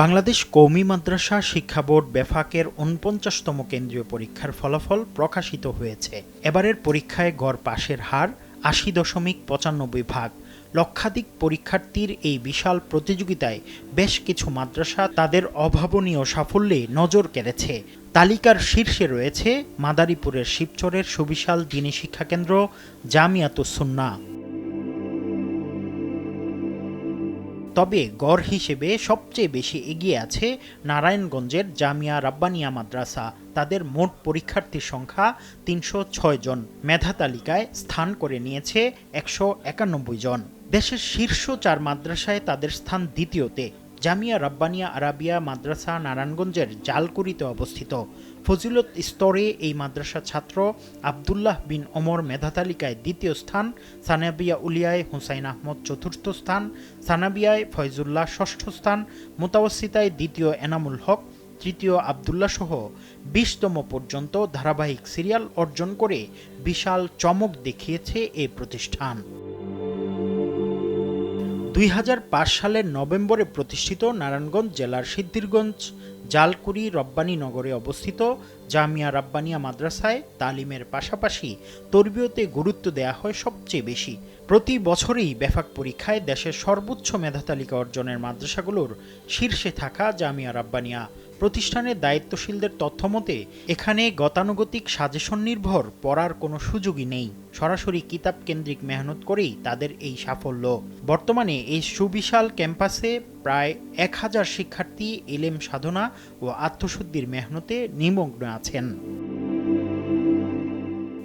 বাংলাদেশ কওমি মাদ্রাসা শিক্ষা বোর্ড বেফাকের ৪৯তম কেন্দ্রীয় পরীক্ষার ফলাফল প্রকাশিত হয়েছে। এবারের পরীক্ষায় গড় পাসের হার ৮০.৯৫%। লক্ষাধিক পরীক্ষার্থীর এই বিশাল প্রতিযোগিতায় বেশ কিছু মাদ্রাসা তাদের অভাবনীয় সাফল্যে নজর কেড়েছে। তালিকার শীর্ষে রয়েছে মাদারীপুরের শিবচরের সুবিশাল দ্বীনী শিক্ষাকেন্দ্র জামিয়াতুস সুন্নাহ। তবে গড় হিসেবে সবচেয়ে বেশি এগিয়ে আছে নারায়ণগঞ্জের জামিয়া রাব্বানিয়া মাদ্রাসা। তাদের মোট পরীক্ষার্থীর সংখ্যা ৩০৬ জন। মেধা তালিকায় স্থান করে নিয়েছে ১৯১ জন। দেশের শীর্ষ ৪ মাদ্রাসায় তাদের স্থান দ্বিতীয়তে। জামিয়া রাব্বানিয়া আরাবিয়া মাদ্রাসা নারায়ণগঞ্জের জালকুড়িতে অবস্থিত। ফজিলত স্তরে এই মাদ্রাসার ছাত্র আবদুল্লাহ বিন ওমর মেধা তালিকায় দ্বিতীয় স্থান, সানাবিয়া উলিয়ায় হুসাইন আহমদ চতুর্থ স্থান, সানাবিয়ায় ফয়জুল্লাহ ষষ্ঠ স্থান, মুতাওয়াসিতায় দ্বিতীয় এনামুল হক, তৃতীয় আবদুল্লাহ সহ ২০তম পর্যন্ত ধারাবাহিক সিরিয়াল অর্জন করে বিশাল চমক দেখিয়েছে এই প্রতিষ্ঠান। ২০০৫ সালের নভেম্বরে প্রতিষ্ঠিত নারায়ণগঞ্জ জেলার সিদ্ধিরগঞ্জ জালকুড়ি রব্বানী নগরে অবস্থিত জামিয়া রাব্বানিয়া মাদ্রাসায় তালিমের পাশাপাশি তরবিয়তে গুরুত্ব দেয়া হয় সবচেয়ে বেশি। প্রতি বছরই বেফাক পরীক্ষায় দেশের সর্বোচ্চ মেধা তালিকা অর্জনের মাদ্রাসাগুলোর শীর্ষে থাকা জামিয়া রাব্বানিয়া প্রতিষ্ঠানের দায়িত্বশীলদের তথ্যমতে এখানে গতানুগতিক সাজেশন নির্ভর পড়ার কোনো সুযোগই নেই। সরাসরি কিতাব কেন্দ্রিক মেহনত করেই তাদের এই সাফল্য। বর্তমানে এই সুবিশাল ক্যাম্পাসে প্রায় ১,০০০ শিক্ষার্থী ইলম সাধনা ও আত্মশুদ্ধির মেহনতে নিমগ্ন আছেন।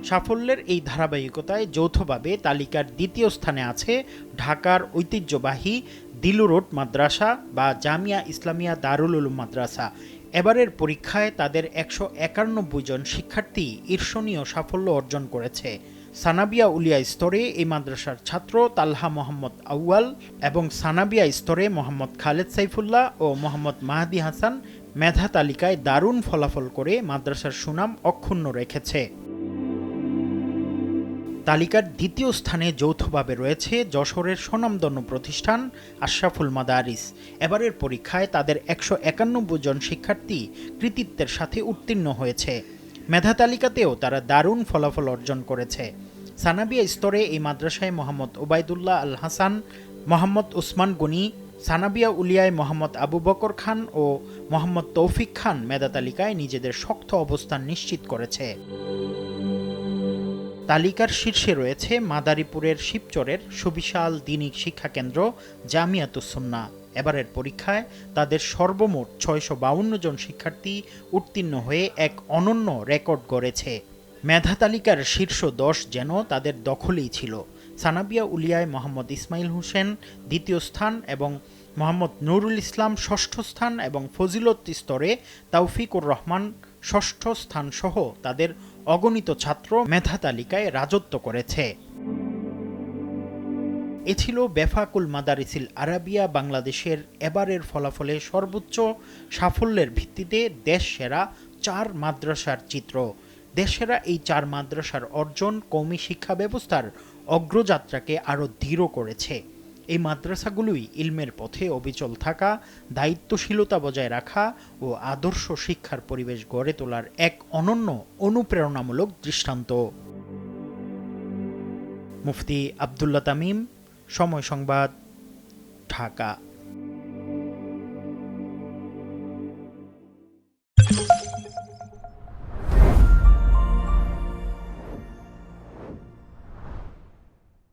সাফল্যের এই ধারাবাহিকতায় যৌথভাবে তালিকার দ্বিতীয় স্থানে আছে ঢাকার ঐতিহ্যবাহী দিলু রোড মাদ্রাসা বা জামিয়া ইসলামিয়া দারুল উলুম মাদ্রাসা। এবারের পরীক্ষায় তাদের ১৯১ জন শিক্ষার্থী ঈর্ষণীয় সাফল্য অর্জন করেছে। সানাবিয়া উলিয়া স্তরে এই মাদ্রাসার ছাত্র তালহা মোহাম্মদ আউয়াল এবং সানাবিয়া স্তরে মোহাম্মদ খালেদ সাইফুল্লাহ ও মোহাম্মদ মাহাদি হাসান মেধা তালিকায় দারুণ ফলাফল করে মাদ্রাসার সুনাম অক্ষুণ্ণ রেখেছে। তালিকার দ্বিতীয় স্থানে যৌথভাবে রয়েছে যশোরের স্বনামধন্য প্রতিষ্ঠান আশরাফুল মাদারিস। এবারের পরীক্ষায় তাদের ১৯১ জন শিক্ষার্থী কৃতিত্বের সাথে উত্তীর্ণ হয়েছে। মেধা তালিকাতেও তারা দারুণ ফলাফল অর্জন করেছে। সানাবিয়া স্তরে এই মাদ্রাসায় মোহাম্মদ ওবায়দুল্লাহ আল হাসান, মোহাম্মদ উসমান গনি, সানাবিয়া উলিয়ায় মোহাম্মদ আবু বকর খান ও মোহাম্মদ তৌফিক খান মেধা তালিকায় নিজেদের শক্ত অবস্থান নিশ্চিত করেছে। তালিকার শীর্ষে রয়েছে মাদারীপুরের শিবচরের সুবিশাল দ্বীনী শিক্ষাকেন্দ্র জামিয়াতুস সুন্নাহ। এবারের পরীক্ষায় তাদের সর্বমোট ৬৫২ জন শিক্ষার্থী উত্তীর্ণ হয়ে এক অনন্য রেকর্ড গড়েছে। মেধা তালিকার শীর্ষ ১০ যেন তাদের দখলেই ছিল। সানাবিয়া উলিয়ায় মোহাম্মদ ইসমাইল হোসেন দ্বিতীয় স্থান এবং মোহাম্মদ নুরুল ইসলাম ষষ্ঠ স্থান এবং ফজিলত স্তরে তাওফিকুর রহমান ষষ্ঠ স্থান সহ তাদের অগণিত ছাত্র মেধা তালিকায় রাজত্ব করেছে। এ ছিল বেফাকুল মাদারিসিল আরাবিয়া বাংলাদেশের এবারের ফলাফলে সর্বোচ্চ সাফল্যের ভিত্তিতে দেশ সেরা ৪ মাদ্রাসার চিত্র। দেশেরা এই ৪ মাদ্রাসার অর্জন কওমি শিক্ষা ব্যবস্থার অগ্রযাত্রাকে আরও দৃঢ় করেছে। এই মাদ্রাসাগুলোই ইলমের পথে অবিচল থাকা, দায়িত্বশীলতা বজায় রাখা ও আদর্শ শিক্ষার পরিবেশ গড়ে তোলার এক অনন্য অনুপ্রেরণামূলক দৃষ্টান্ত। মুফতি আব্দুল্লাহ তামিম, সময় সংবাদ, ঢাকা।